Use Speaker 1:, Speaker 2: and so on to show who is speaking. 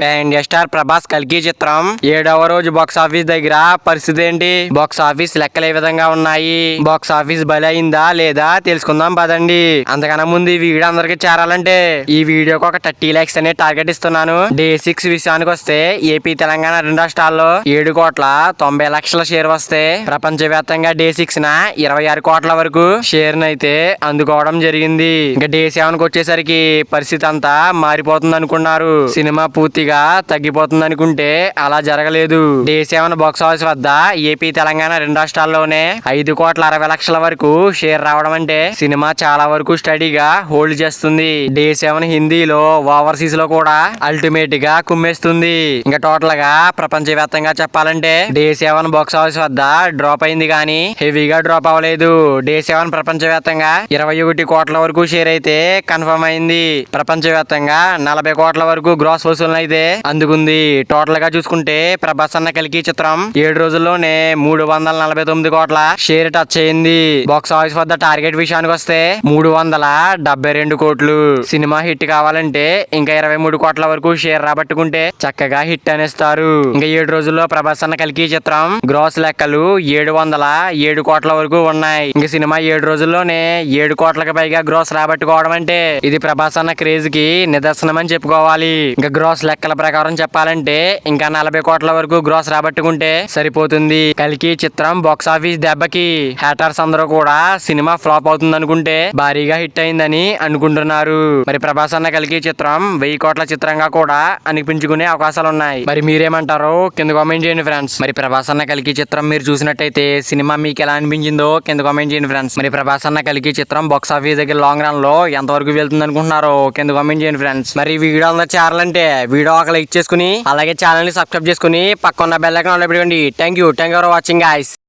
Speaker 1: Pan star Prabhas కల్కి చిత్రం 7వ రోజు బాక్స్ ఆఫీస్ దగ్గర పరిస్థితి ఏంటి, బాక్స్ ఆఫీస్ లెక్కలు ఏ విధంగా ఉన్నాయి, బాక్స్ ఆఫీస్ బలి అయిందా లేదా తెలుసుకుందాం పదండి. అంతకన్నా ముందు ఈ వీడియో అందరికి చేరాలంటే ఈ వీడియోకి ఒక 30 lakhs అనే టార్గెట్ ఇస్తున్నాను. డే 6 విషయానికి వస్తే ఏపీ తెలంగాణ 2 రాష్ట్రాల్లో 7,90,00,000 షేర్ వస్తే ప్రపంచవ్యాప్తంగా డే 6 న 26 కోట్ల వరకు షేర్ నైతే అందుకోవడం జరిగింది. ఇంకా డే 7 కి వచ్చేసరికి పరిస్థితి అంతా మారిపోతుంది అనుకున్నారు, సినిమా పూర్తిగా తగ్గిపోతుంది అనుకుంటే అలా జరగలేదు. డే 7 బాక్స్ ఆఫీస్ వద్ద ఏపీ తెలంగాణ 2 రాష్ట్రాల్లోనే 5,60,00,000 వరకు షేర్ రావడం అంటే సినిమా చాలా వరకు స్టడీగా హోల్డ్ చేస్తుంది. డే 7 హిందీలో ఓవర్సీస్ లో కూడా అల్టిమేట్ గా కుమ్మేస్తుంది. ఇంకా టోటల్ గా ప్రపంచవ్యాప్తంగా చెప్పాలంటే డే 7 బాక్స్ ఆఫీస్ వద్ద డ్రాప్ అయింది కానీ హెవీగా డ్రాప్ అవ్వలేదు. డే 7 ప్రపంచవ్యాప్తంగా 21 కోట్ల వరకు షేర్ అయితే కన్ఫర్మ్ అయింది. ప్రపంచవ్యాప్తంగా 40 కోట్ల వరకు గ్రాస్ వసూలు అయితే అందుకుంది. టోటల్ గా చూసుకుంటే ప్రభాస్ అన్న కల్కి చిత్రం 7 రోజుల్లోనే 349 కోట్ల షేర్ టచ్ అయింది. బాక్స్ ఆఫీస్ వద్ద టార్గెట్ విషయానికి వస్తే 372 కోట్లు. సినిమా హిట్ కావాలంటే ఇంకా 23 కోట్ల వరకు షేర్ రాబట్టుకుంటే చక్కగా హిట్ అనేస్తారు. ఇంకా 7 రోజుల్లో ప్రభాస్ అన్న కల్కి చిత్రం గ్రాస్ లెక్కలు 707 కోట్ల వరకు ఉన్నాయి. ఇంకా సినిమా 7 రోజుల్లోనే 7 కోట్లకు పైగా గ్రాస్ రాబట్టుకోవడం అంటే ఇది ప్రభాస్ అన్న క్రేజ్ కి నిదర్శనం అని చెప్పుకోవాలి. ఇంకా గ్రాస్ లెక్కల ప్రకారం చెప్పాలంటే ఇంకా 40 కోట్ల వరకు గ్రాస్ రాబట్టుకుంటే సరిపోతుంది. కల్కి చిత్రం బాక్స్ ఆఫీస్ దెబ్బకి హ్యాటర్స్ అందరూ కూడా సినిమా ఫ్లాప్ అవుతుంది అనుకుంటే భారీగా హిట్ అయిందని అనుకుంటున్నారు. మరి ప్రభాస్ అన్న కల్కి చిత్రం 1000 కోట్ల చిత్రంగా కూడా అనిపించుకునే అవకాశాలు ఉన్నాయి. మరి మీరేమంటారో కింద కామెంట్ చేయండి ఫ్రెండ్స్. మరి ప్రభాస్ అన్న కల్కి చిత్రం మీరు చూసినట్టయితే సినిమా మీకు ఎలా అనిపించిందో కింద కామెంట్ చేయండి ఫ్రెండ్స్. మరి ప్రభాస్ అన్న కల్కి చిత్రం బాక్స్ ఆఫీస్ దగ్గర లాంగ్ రన్ లో ఎంతవరకు వెళ్తుంది అనుకుంటున్నారో కింద కామెంట్ చేయండి ఫ్రెండ్స్. మరి ఈ వీడియో అందరూ చేరాలంటే వీడియో ఒక లైక్ చేసుకుని అలాగే ఛానల్ ని సబ్స్క్రైబ్ చేసుకుని పక్కన బెల్ ఐకాన్ ఆన్ లో పెట్టుకోండి. Thank you for watching guys.